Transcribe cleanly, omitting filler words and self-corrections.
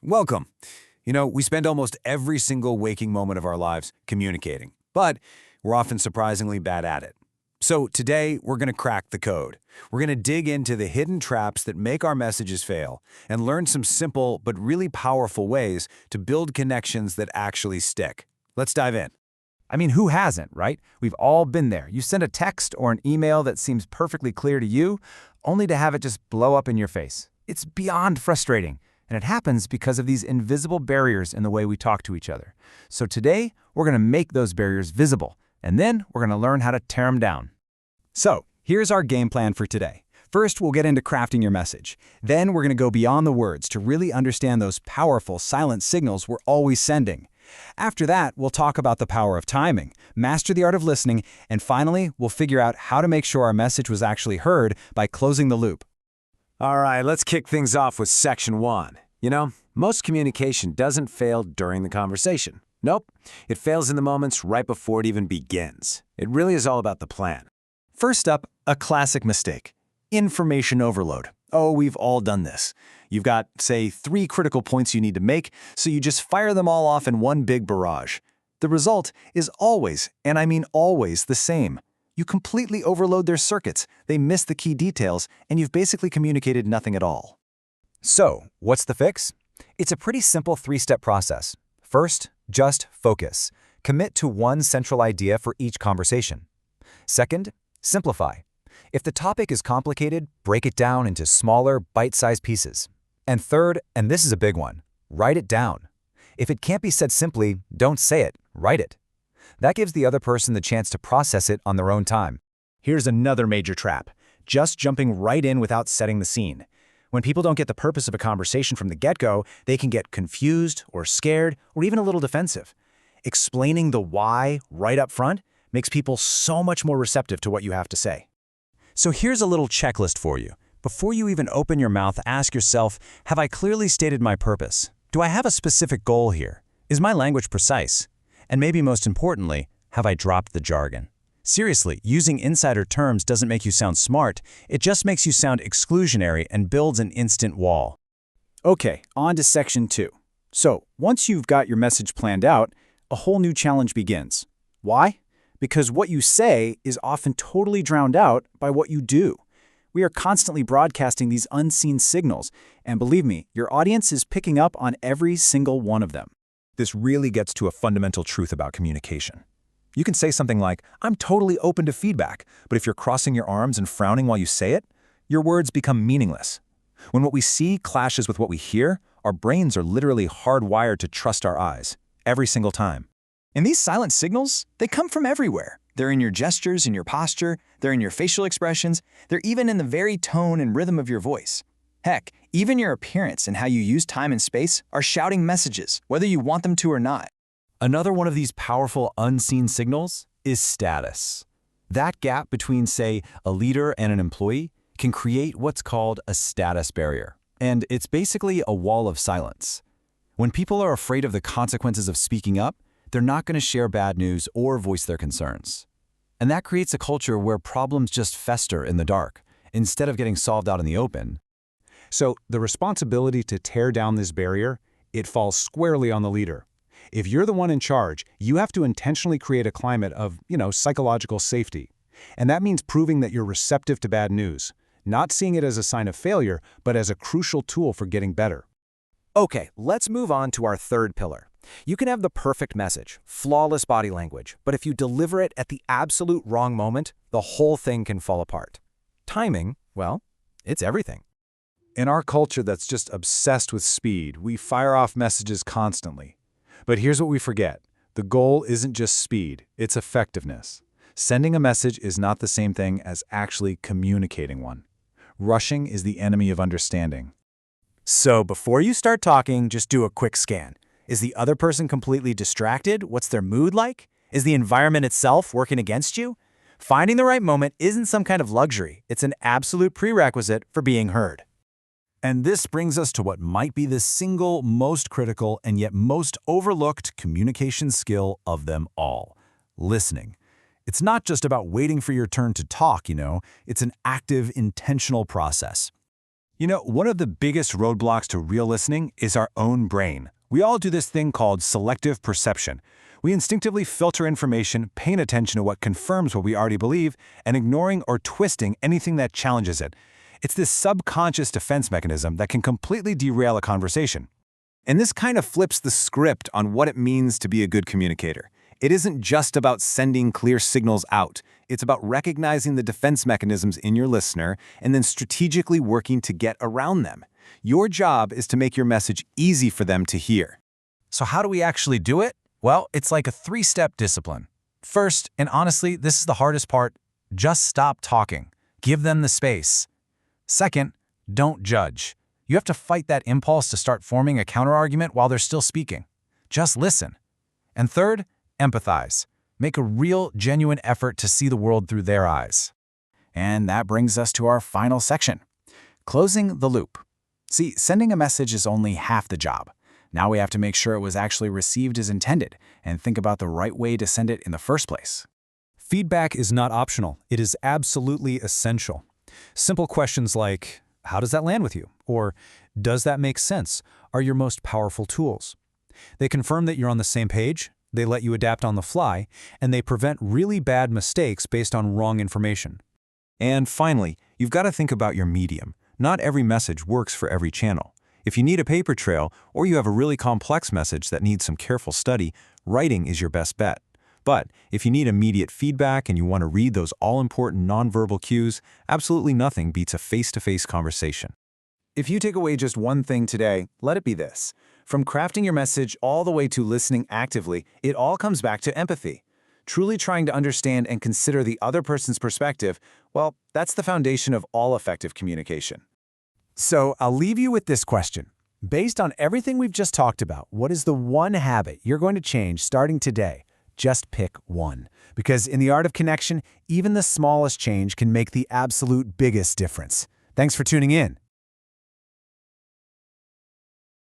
Welcome. We spend almost every single waking moment of our lives communicating, but we're often surprisingly bad at it. So today, we're going to crack the code. We're going to dig into the hidden traps that make our messages fail and learn some simple but really powerful ways to build connections that actually stick. Let's dive in. I mean, who hasn't, right? We've all been there. You send a text or an email that seems perfectly clear to you, only to have it just blow up in your face. It's beyond frustrating, and it happens because of these invisible barriers in the way we talk to each other. So today, we're going to make those barriers visible, and then we're going to learn how to tear them down. So, here's our game plan for today. First, we'll get into crafting your message. Then, we're going to go beyond the words to really understand those powerful silent signals we're always sending. After that, we'll talk about the power of timing, master the art of listening, and finally, we'll figure out how to make sure our message was actually heard by closing the loop. All right, let's kick things off with section 1. Most communication doesn't fail during the conversation. Nope, it fails in the moments right before it even begins. It really is all about the plan. First up, a classic mistake. Information overload. Oh, we've all done this. You've got, say, 3 critical points you need to make, so you just fire them all off in one big barrage. The result is always, and I mean always, the same. You completely overload their circuits, they miss the key details, and you've basically communicated nothing at all. So, what's the fix? It's a pretty simple 3-step process. First, just focus. Commit to one central idea for each conversation. Second, simplify. If the topic is complicated, break it down into smaller, bite-sized pieces. And third, and this is a big one, write it down. If it can't be said simply, don't say it, write it. That gives the other person the chance to process it on their own time. Here's another major trap, just jumping right in without setting the scene. When people don't get the purpose of a conversation from the get-go, they can get confused or scared or even a little defensive. Explaining the why right up front makes people so much more receptive to what you have to say. So here's a little checklist for you. Before you even open your mouth, ask yourself, have I clearly stated my purpose? Do I have a specific goal here? Is my language precise? And maybe most importantly, have I dropped the jargon? Seriously, using insider terms doesn't make you sound smart, it just makes you sound exclusionary and builds an instant wall. Okay, on to section 2. So, once you've got your message planned out, a whole new challenge begins. Why? Because what you say is often totally drowned out by what you do. We are constantly broadcasting these unseen signals, and believe me, your audience is picking up on every single one of them. This really gets to a fundamental truth about communication. You can say something like, I'm totally open to feedback, but if you're crossing your arms and frowning while you say it, your words become meaningless. When what we see clashes with what we hear, our brains are literally hardwired to trust our eyes, every single time. And these silent signals, they come from everywhere. They're in your gestures, in your posture, they're in your facial expressions, they're even in the very tone and rhythm of your voice. Heck, even your appearance and how you use time and space are shouting messages, whether you want them to or not. Another one of these powerful unseen signals is status. That gap between, say, a leader and an employee can create what's called a status barrier. And it's basically a wall of silence. When people are afraid of the consequences of speaking up, they're not going to share bad news or voice their concerns. And that creates a culture where problems just fester in the dark, instead of getting solved out in the open. So the responsibility to tear down this barrier, it falls squarely on the leader. If you're the one in charge, you have to intentionally create a climate of, psychological safety. And that means proving that you're receptive to bad news, not seeing it as a sign of failure, but as a crucial tool for getting better. Okay, let's move on to our third pillar. You can have the perfect message, flawless body language, but if you deliver it at the absolute wrong moment, the whole thing can fall apart. Timing, well, it's everything. In our culture that's just obsessed with speed, we fire off messages constantly. But here's what we forget. The goal isn't just speed, it's effectiveness. Sending a message is not the same thing as actually communicating one. Rushing is the enemy of understanding. So before you start talking, just do a quick scan. Is the other person completely distracted? What's their mood like? Is the environment itself working against you? Finding the right moment isn't some kind of luxury. It's an absolute prerequisite for being heard. And this brings us to what might be the single most critical and yet most overlooked communication skill of them all: listening. It's not just about waiting for your turn to talk, it's an active, intentional process. You know, one of the biggest roadblocks to real listening is our own brain. We all do this thing called selective perception. We instinctively filter information, paying attention to what confirms what we already believe, and ignoring or twisting anything that challenges it. It's this subconscious defense mechanism that can completely derail a conversation. And this kind of flips the script on what it means to be a good communicator. It isn't just about sending clear signals out. It's about recognizing the defense mechanisms in your listener and then strategically working to get around them. Your job is to make your message easy for them to hear. So how do we actually do it? Well, it's like a 3-step discipline. First, and honestly, this is the hardest part, just stop talking. Give them the space. Second, don't judge. You have to fight that impulse to start forming a counterargument while they're still speaking. Just listen. And third, empathize. Make a real, genuine effort to see the world through their eyes. And that brings us to our final section, closing the loop. See, sending a message is only half the job. Now we have to make sure it was actually received as intended and think about the right way to send it in the first place. Feedback is not optional. It is absolutely essential. Simple questions like, how does that land with you? Or, does that make sense? Are your most powerful tools. They confirm that you're on the same page, they let you adapt on the fly, and they prevent really bad mistakes based on wrong information. And finally, you've got to think about your medium. Not every message works for every channel. If you need a paper trail, or you have a really complex message that needs some careful study, writing is your best bet. But if you need immediate feedback and you want to read those all-important nonverbal cues, absolutely nothing beats a face-to-face conversation. If you take away just one thing today, let it be this. From crafting your message all the way to listening actively, it all comes back to empathy. Truly trying to understand and consider the other person's perspective, well, that's the foundation of all effective communication. So I'll leave you with this question. Based on everything we've just talked about, what is the one habit you're going to change starting today? Just pick one. Because in the art of connection, even the smallest change can make the absolute biggest difference. Thanks for tuning in.